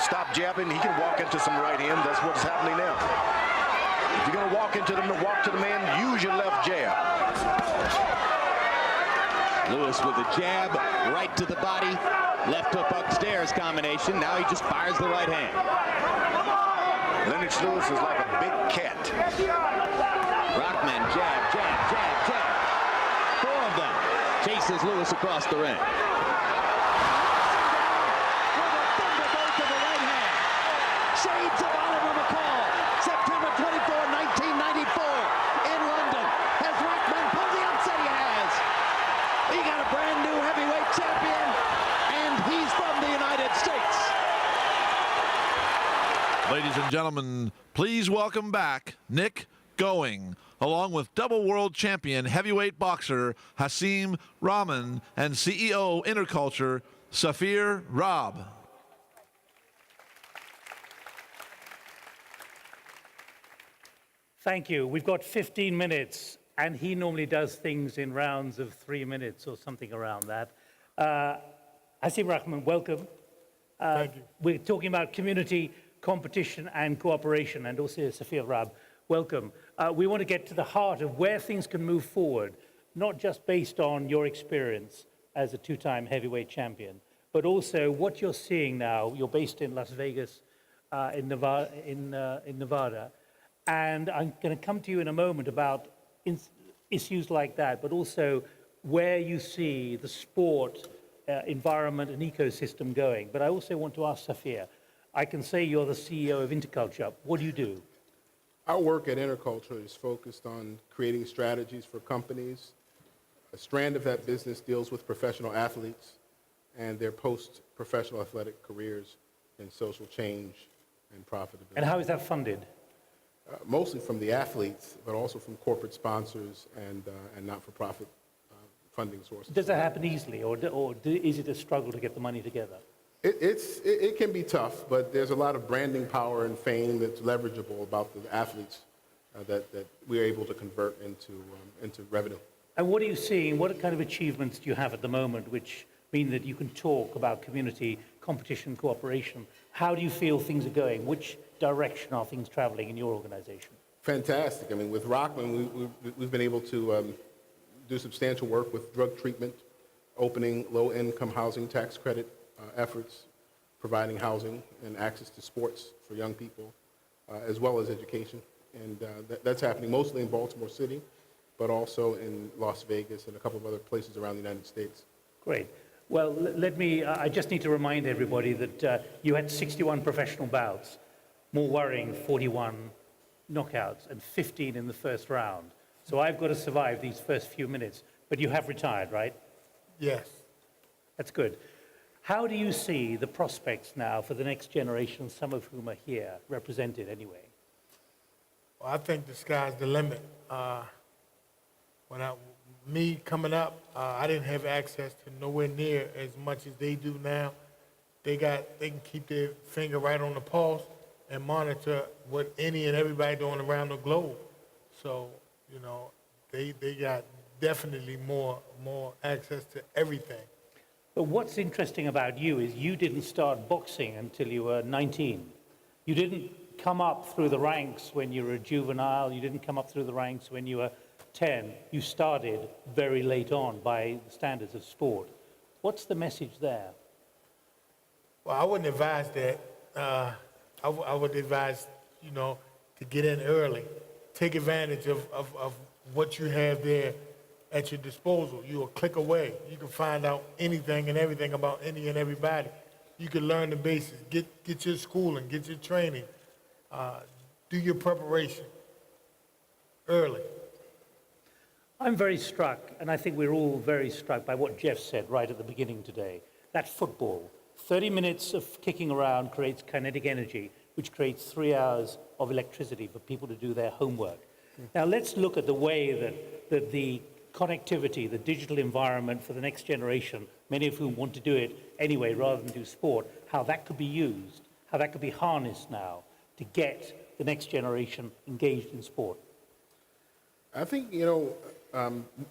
stop jabbing, he can walk into some right hand. That's what's happening now. If you're going to walk into them to walk to the man, use your left jab. Lewis with a jab right to the body. Left hook upstairs combination. Now he just fires the right hand. Lennox Lewis is like a big cat. Rahman jab, jab, jab, jab. 4 of them. Chases Lewis across the ring. Shades of Oliver McCall. September 24, 1994 in London. Has Rahman pulled the upset? He has. He got a brand new heavyweight champion, and he's from the United States. Ladies and gentlemen, please welcome back Nick Going, along with double world champion heavyweight boxer Hasim Rahman and CEO Interculture Saafir Rabb. Thank you. We've got 15 minutes, and he normally does things in rounds of 3 minutes or something around that. Hasim Rahman, welcome. Thank you. We're talking about community, competition, and cooperation, and also Saafir Rabb, welcome. We want to get to the heart of where things can move forward, not just based on your experience as a 2-time heavyweight champion, but also what you're seeing now. You're based in Las Vegas, in Nevada. And I'm going to come to you in a moment about issues like that, but also where you see the sport environment and ecosystem going. But I also want to ask Saafir, I can say you're the CEO of Interculture. What do you do? Our work at Interculture is focused on creating strategies for companies. A strand of that business deals with professional athletes and their post-professional athletic careers in social change and profitability. And how is that funded? Mostly from the athletes, but also from corporate sponsors and not-for-profit funding sources. Does that happen easily, or is it a struggle to get the money together? It can be tough, but there's a lot of branding power and fame that's leverageable about the athletes that we're able to convert into revenue. And what are you seeing? What kind of achievements do you have at the moment which mean that you can talk about community, competition, cooperation? How do you feel things are going? Which direction are things traveling in your organization? Fantastic. I mean, with Rahman, we've been able to do substantial work with drug treatment, opening low-income housing tax credit efforts, providing housing and access to sports for young people, as well as education. And that's happening mostly in Baltimore City, but also in Las Vegas and a couple of other places around the United States. Great. Well, I just need to remind everybody that you had 61 professional bouts, more worrying, 41 knockouts and 15 in the first round. So I've got to survive these first few minutes, but you have retired, right? Yes. That's good. How do you see the prospects now for the next generation, some of whom are here, represented anyway? Well, I think the sky's the limit. Me coming up, I didn't have access to nowhere near as much as they do now. They can keep their finger right on the pulse and monitor what any and everybody doing around the globe. So, you know, they got definitely more access to everything. But what's interesting about you is you didn't start boxing until you were 19. You didn't come up through the ranks when you were a juvenile. You didn't come up through the ranks when you were 10. You started very late on by the standards of sport. What's the message there? Well, I wouldn't advise that. I would advise, you know, to get in early. Take advantage of what you have there at your disposal. You're a click away. You can find out anything and everything about any and everybody. You can learn the basics. Get your schooling, get your training. Do your preparation early. I'm very struck, and I think we're all very struck by what Jeff said right at the beginning today. That football, 30 minutes of kicking around creates kinetic energy, which creates 3 hours of electricity for people to do their homework. Now let's look at the way that the connectivity, the digital environment for the next generation, many of whom want to do it anyway rather than do sport, how that could be used, how that could be harnessed now to get the next generation engaged in sport. I think, you know,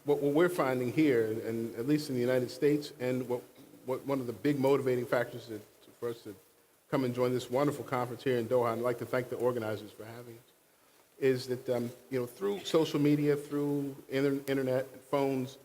what we're finding here, and at least in the United States, and what one of the big motivating factors for us to come and join this wonderful conference here in Doha, and I'd like to thank the organizers for having us, is that, through social media, through internet, phones,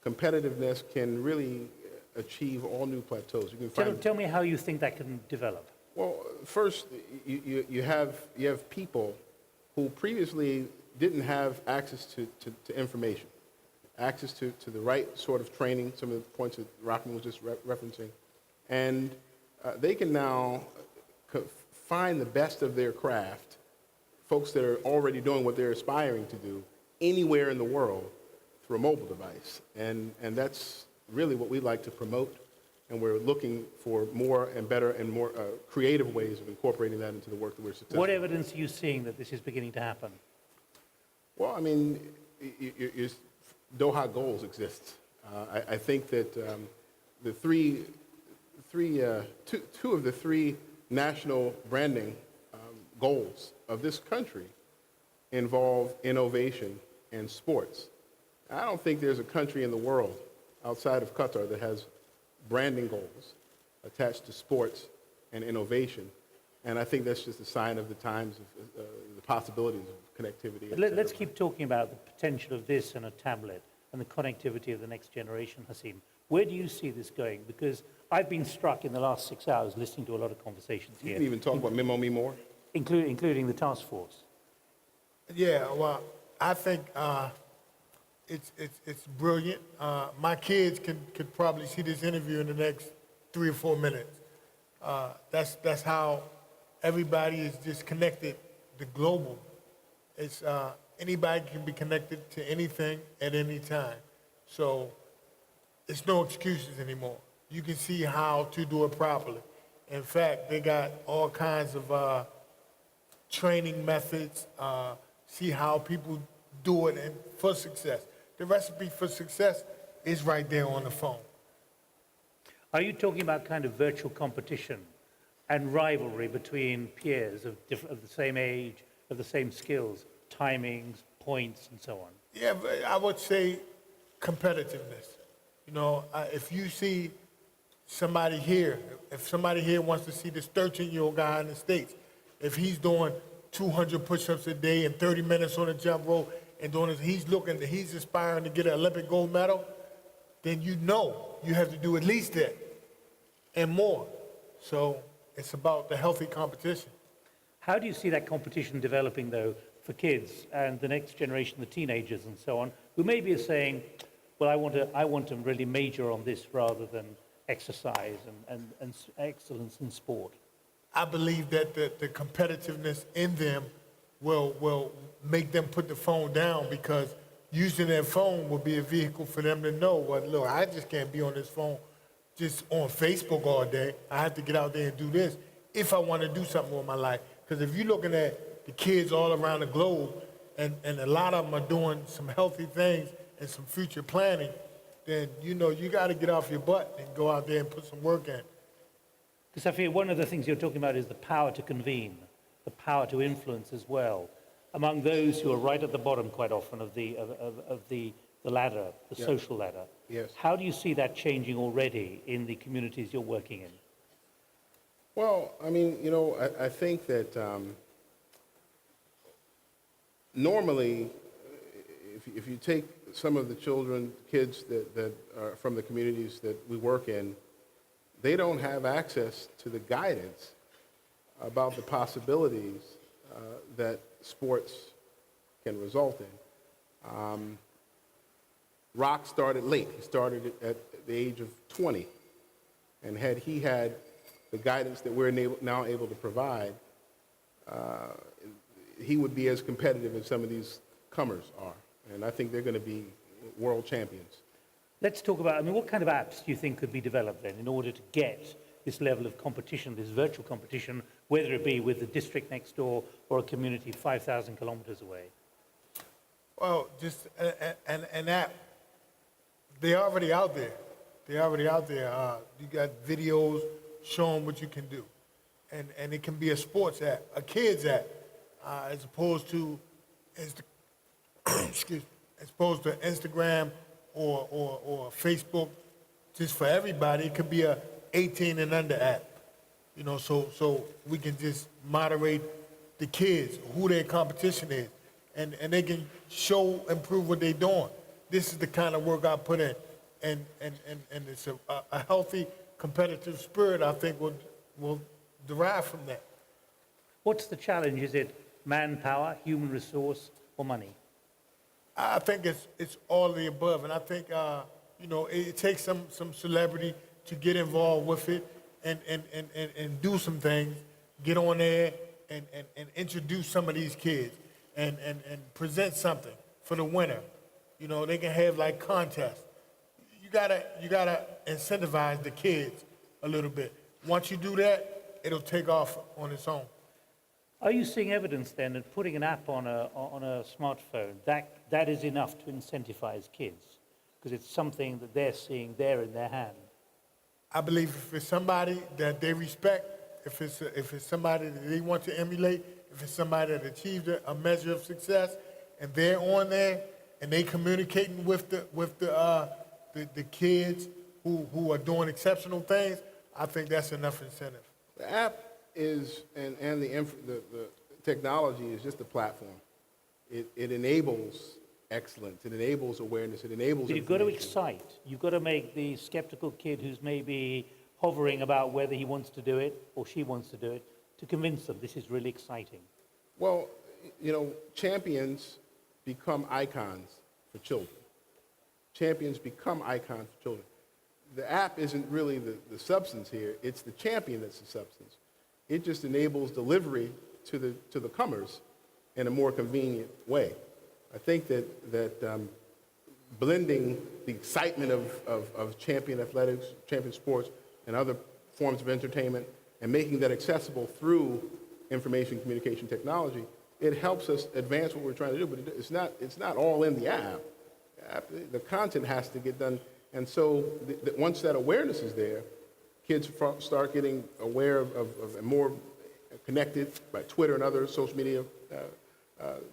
competitiveness can really achieve all new plateaus. You can find, Tell me how you think that can develop. well, first, you have people who previously didn't have access to information, access to the right sort of training, some of the points that Rahman was just referencing, and they can now find the best of their craft, folks that are already doing what they're aspiring to do anywhere in the world through a mobile device. And that's really what we like to promote, and we're looking for more and better and more creative ways of incorporating that into the work that we're successful. What evidence are you seeing that this is beginning to happen? Well, I mean, Doha GOALS exists. I think that two of the three national branding goals of this country involve innovation and sports. I don't think there's a country in the world outside of Qatar that has branding goals attached to sports and innovation. And I think that's just a sign of the times, of the possibilities of connectivity. Let's keep talking about the potential of this and a tablet and the connectivity of the next generation, Hasim. Where do you see this going? Because I've been struck in the last 6 hours listening to a lot of conversations You here. can even talk about Memo Me More. Including the task force. Yeah, well, I think it's brilliant. My kids could probably see this interview in the next 3 or 4 minutes. That's how everybody is just connected. The global. It's anybody can be connected to anything at any time. So it's no excuses anymore. You can see how to do it properly. In fact, they got all kinds of training methods, see how people do it and for success. The recipe for success is right there on the phone. Are you talking about kind of virtual competition and rivalry between peers of the same age, of the same skills, timings, points, and so on? Yeah, but I would say competitiveness. You know, if you see somebody here, if somebody here wants to see this 13-year-old guy in the States, if he's doing 200 push-ups a day and 30 minutes on a jump rope and doing this, he's aspiring to get an Olympic gold medal, then you know you have to do at least that and more. So it's about the healthy competition. How do you see that competition developing, though, for kids and the next generation, the teenagers and so on, who maybe are saying, well, I want to really major on this rather than exercise and excellence in sport? I believe that the competitiveness in them will make them put the phone down, because using their phone will be a vehicle for them to know, well, look, I just can't be on this phone just on Facebook all day. I have to get out there and do this if I want to do something with my life. Because if you're looking at the kids all around the globe, and a lot of them are doing some healthy things and some future planning, then you got to get off your butt and go out there and put some work in. Saafir, one of the things you're talking about is the power to convene, the power to influence as well, among those who are right at the bottom quite often of the ladder, the social ladder. Yes. How do you see that changing already in the communities you're working in? Well, I mean, I think that normally, if you take some of the kids that are from the communities that we work in, they don't have access to the guidance about the possibilities that sports can result in. Rock started late. He started at the age of 20. And had he had the guidance that we're now able to provide, he would be as competitive as some of these comers are. And I think they're going to be world champions. Let's talk about, what kind of apps do you think could be developed then in order to get this level of competition, this virtual competition, whether it be with the district next door or a community 5,000 kilometers away? Well, just an app. They're already out there. They're already out there. You got videos showing what you can do. And it can be a sports app, a kids app, as opposed to Instagram or Facebook, just for everybody. It could be a 18 and under app. you know, so we can just moderate the kids, who their competition is, and they can show and prove what they're doing. This is the kind of work I put in, and it's a healthy competitive spirit, I think, will derive from that. What's the challenge? Is it manpower, human resource, or money? I think it's all of the above, and I think you know, it takes some celebrity to get involved with it and do some things, get on there and introduce some of these kids and present something for the winner. You know, they can have like contests. You gotta incentivize the kids a little bit. Once you do that, it'll take off on its own. Are you seeing evidence then that putting an app on a smartphone, that is enough to incentivize kids? Because it's something that they're seeing there in their hand. I believe if it's somebody that they respect, if it's somebody that they want to emulate, if it's somebody that achieved a measure of success, and they're on there and they communicating with the kids who are doing exceptional things, I think that's enough incentive. The app is, and the technology is just a platform. It enables excellence, it enables awareness, it enables But you've got to information. excite. You've got to make the skeptical kid who's maybe hovering about whether he wants to do it or she wants to do it, to convince them this is really exciting. Well, you know, champions become icons for children. Champions become icons for children. The app isn't really the substance here, it's the champion that's the substance. It just enables delivery to the comers in a more convenient way. I think that blending the excitement of champion athletics, champion sports, and other forms of entertainment, and making that accessible through information communication technology, it helps us advance what we're trying to do. But it's not all in the app. The content has to get done, and so once that awareness is there, kids start getting aware of and more connected by Twitter and other social media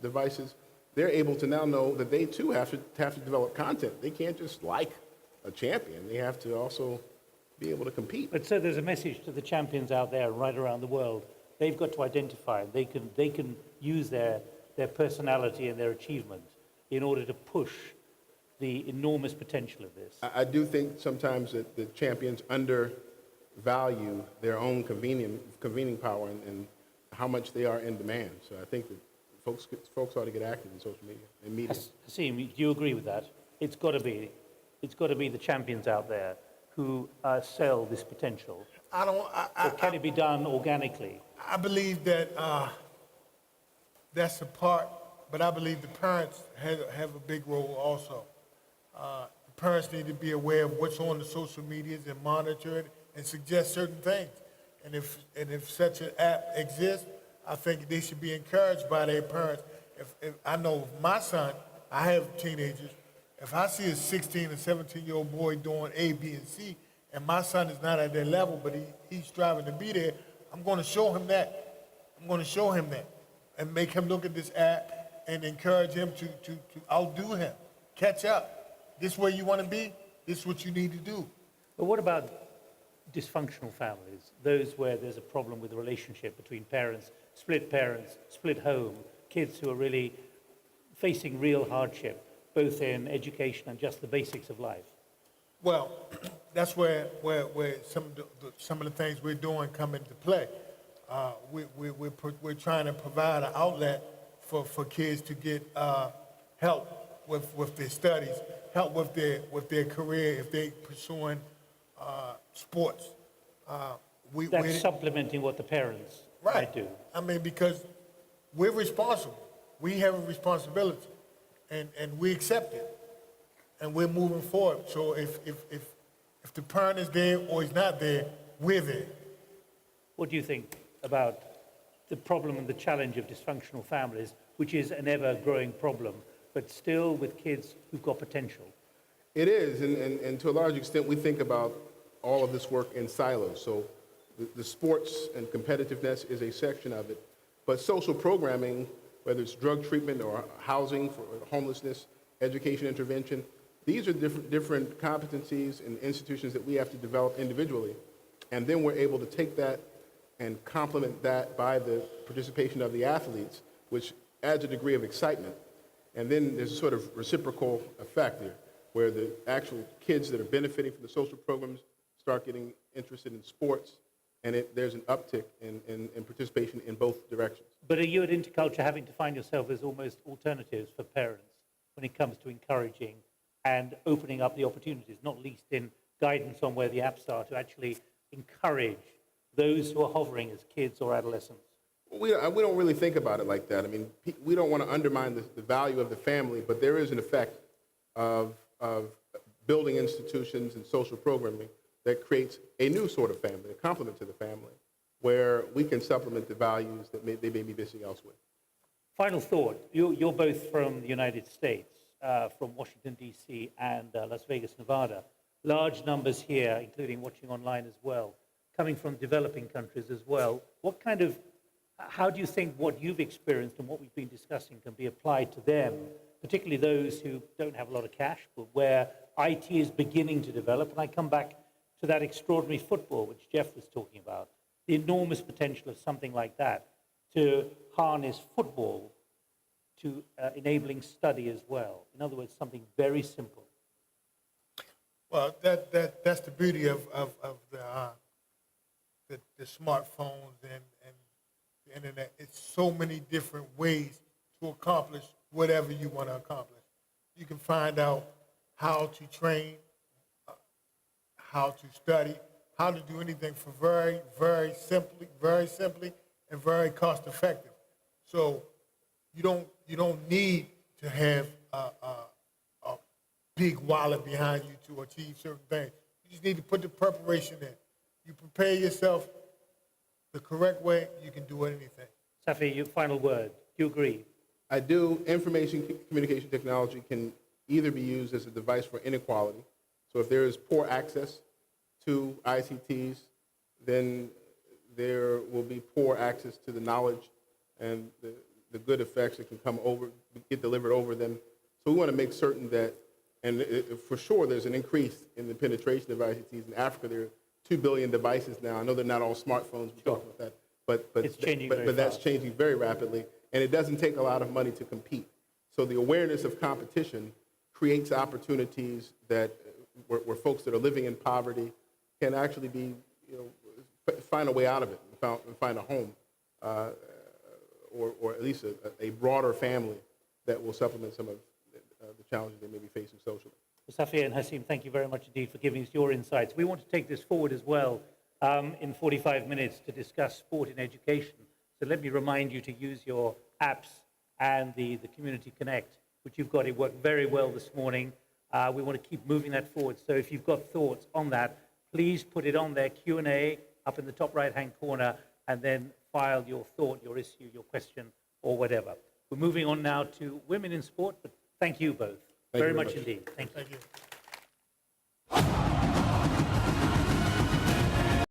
devices. They're able to now know that they too have to develop content. They can't just like a champion. They have to also be able to compete. But so there's a message to the champions out there right around the world. They've got to identify. They can use their personality and their achievement in order to push the enormous potential of this. I do think sometimes that the champions undervalue their own convening power and how much they are in demand. So I think that folks ought to get active in social media and media. Hasim, do you agree with that? It's got to be the champions out there who sell this potential. Or can it be done organically? I believe that that's a part, but I believe the parents have a big role also. The parents need to be aware of what's on the social medias and monitor it and suggest certain things. And if such an app exists, I think they should be encouraged by their parents. If I know my son, I have teenagers, if I see a 16 or 17-year-old boy doing A, B, and C, and my son is not at their level, but he's striving to be there, I'm going to show him that. I'm going to show him that and make him look at this app and encourage him to outdo him, catch up. This is where you want to be. This is what you need to do. But what about dysfunctional families, those where there's a problem with the relationship between parents, split home, kids who are really facing real hardship, both in education and just the basics of life? Well, that's where some of the things we're doing come into play. We're trying to provide an outlet for kids to get help with their studies, help with their career if they're pursuing sports. That's supplementing what the parents might do. I mean, because we're responsible. We have a responsibility, and we accept it, and we're moving forward. So if the parent is there or he's not there, we're there. What do you think about the problem and the challenge of dysfunctional families, which is an ever-growing problem, but still with kids who've got potential? It is, and to a large extent, we think about all of this work in silos. So the sports and competitiveness is a section of it, but social programming, whether it's drug treatment or housing for homelessness, education intervention, these are different competencies and institutions that we have to develop individually, and then we're able to take that and complement that by the participation of the athletes, which adds a degree of excitement. And then there's a sort of reciprocal effect there, where the actual kids that are benefiting from the social programs start getting interested in sports, and there's an uptick in participation in both directions. But are you at Interculture having to find yourself as almost alternatives for parents when it comes to encouraging and opening up the opportunities, not least in guidance on where the apps are, to actually encourage those who are hovering as kids or adolescents? We don't really think about it like that. I mean, we don't want to undermine the value of the family, but there is an effect of building institutions and social programming that creates a new sort of family, a complement to the family, where we can supplement the values that they may be missing elsewhere. Final thought. You're both from the United States, from Washington, D.C. and Las Vegas, Nevada. Large numbers here, including watching online as well, coming from developing countries as well. How do you think what you've experienced and what we've been discussing can be applied to them, particularly those who don't have a lot of cash, but where IT is beginning to develop? And I come back to that extraordinary football, which Jeff was talking about, the enormous potential of something like that to harness football to enabling study as well. In other words, something very simple. Well, that's the beauty of the smartphones and the internet. It's so many different ways to accomplish whatever you want to accomplish. You can find out how to train, how to study, how to do anything for very simply, and very cost effective. So you don't need to have a big wallet behind you to achieve certain things. You just need to put the preparation in. You prepare yourself the correct way, you can do anything. Saafir, your final word. Do you agree? I do. Information communication technology can either be used as a device for inequality. So if there is poor access to ICTs, then there will be poor access to the knowledge and the good effects that can get delivered over them. So we want to make certain that, and for sure there's an increase in the penetration of ICTs. In Africa, there are 2 billion devices now. I know they're not all smartphones, we talked about that, but that's changing very rapidly, and it doesn't take a lot of money to compete. So the awareness of competition creates opportunities that where folks that are living in poverty can actually be, find a way out of it and find a home, or at least a broader family that will supplement some of the challenges they may be facing socially. Saafir and Hasim, thank you very much indeed for giving us your insights. We want to take this forward as well in 45 minutes to discuss sport in education. So let me remind you to use your apps and the Community Connect, which you've got. It worked very well this morning. We want to keep moving that forward. So if you've got thoughts on that, please put it on there, Q&A up in the top right-hand corner, and then file your thought, your issue, your question, or whatever. We're moving on now to women in sport, but thank you both very much indeed. Thank you. Thank you.